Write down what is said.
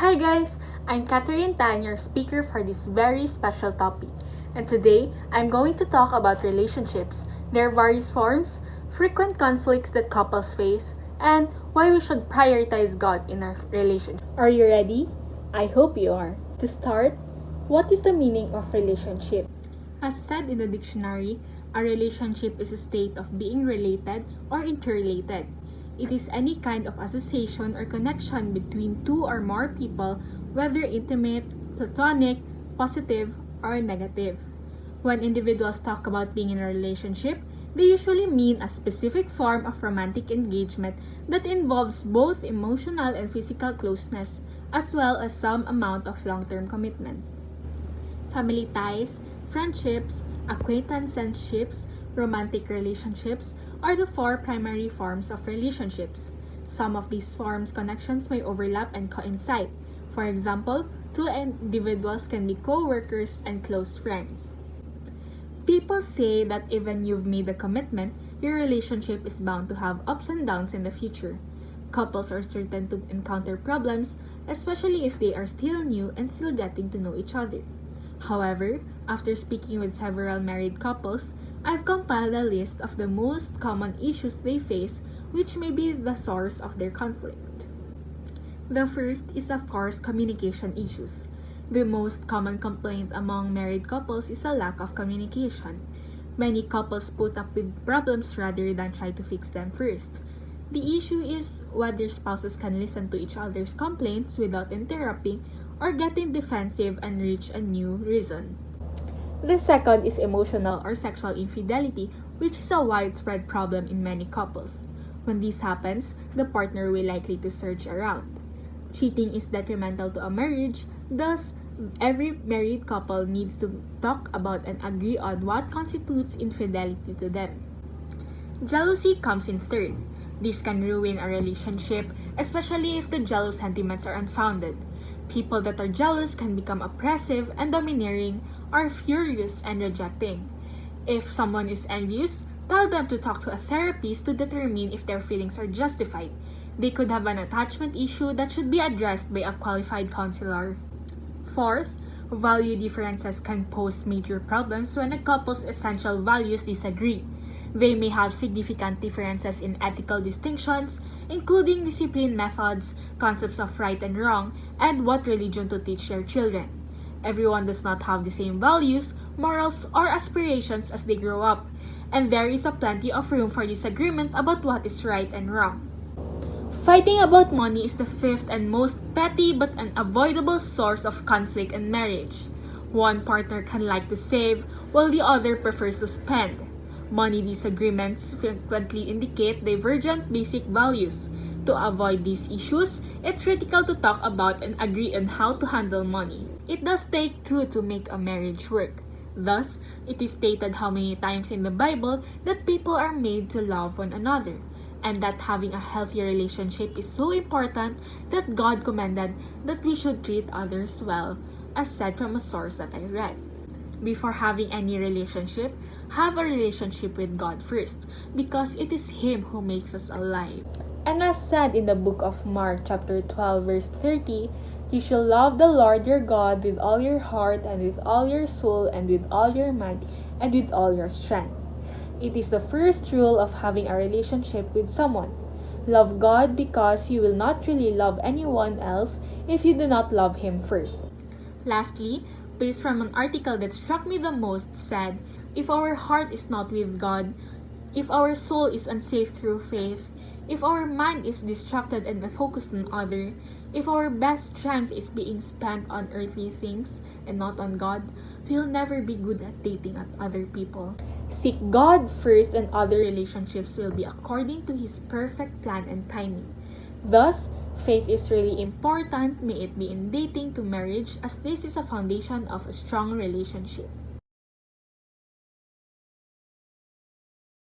Hi guys, I'm Katherynn Tan, your speaker for this very special topic. And today, I'm going to talk about relationships, their various forms, frequent conflicts that couples face, and why we should prioritize God in our relationship. Are you ready? I hope you are. To start, what is the meaning of relationship? As said in the dictionary, a relationship is a state of being related or interrelated. It is any kind of association or connection between two or more people, whether intimate, platonic, positive, or negative. When individuals talk about being in a relationship, they usually mean a specific form of romantic engagement that involves both emotional and physical closeness, as well as some amount of long-term commitment. Family ties, friendships, acquaintanceships, romantic relationships are the four primary forms of relationships. Some of these forms connections may overlap and coincide. For example, two individuals can be co-workers and close friends. People say that even you've made a commitment, your relationship is bound to have ups and downs in the future. Couples are certain to encounter problems, especially if they are still new and still getting to know each other. However, after speaking with several married couples, I've compiled a list of the most common issues they face, which may be the source of their conflict. The first is, of course, communication issues. The most common complaint among married couples is a lack of communication. Many couples put up with problems rather than try to fix them first. The issue is whether spouses can listen to each other's complaints without interrupting or getting defensive and reach a new reason. The second is emotional or sexual infidelity, which is a widespread problem in many couples. When this happens, the partner will likely to search around. Cheating is detrimental to a marriage, thus, every married couple needs to talk about and agree on what constitutes infidelity to them. Jealousy comes in third. This can ruin a relationship, especially if the jealous sentiments are unfounded. People that are jealous can become oppressive and domineering, or furious and rejecting. If someone is envious, tell them to talk to a therapist to determine if their feelings are justified. They could have an attachment issue that should be addressed by a qualified counselor. Fourth, value differences can pose major problems when a couple's essential values disagree. They may have significant differences in ethical distinctions, including discipline methods, concepts of right and wrong, and what religion to teach their children. Everyone does not have the same values, morals, or aspirations as they grow up, and there is plenty of room for disagreement about what is right and wrong. Fighting about money is the fifth and most petty but unavoidable source of conflict in marriage. One partner can like to save, while the other prefers to spend. Money disagreements frequently indicate divergent basic values. To avoid these issues, it's critical to talk about and agree on how to handle money. It does take two to make a marriage work. Thus, it is stated how many times in the Bible that people are made to love one another, and that having a healthy relationship is so important that God commanded that we should treat others well, as said from a source that I read. Before having any relationship, have a relationship with God first, because it is Him who makes us alive. And as said in the book of Mark chapter 12 verse 30, you shall love the Lord your God with all your heart and with all your soul and with all your might and with all your strength. It is the first rule of having a relationship with someone. Love God because you will not really love anyone else if you do not love Him first. Lastly, based from an article that struck me the most said, if our heart is not with God, if our soul is unsafe through faith, if our mind is distracted and focused on other, if our best strength is being spent on earthly things and not on God, we'll never be good at dating at other people. Seek God first and other relationships will be according to His perfect plan and timing. Thus, faith is really important, may it be in dating to marriage, as this is a foundation of a strong relationship.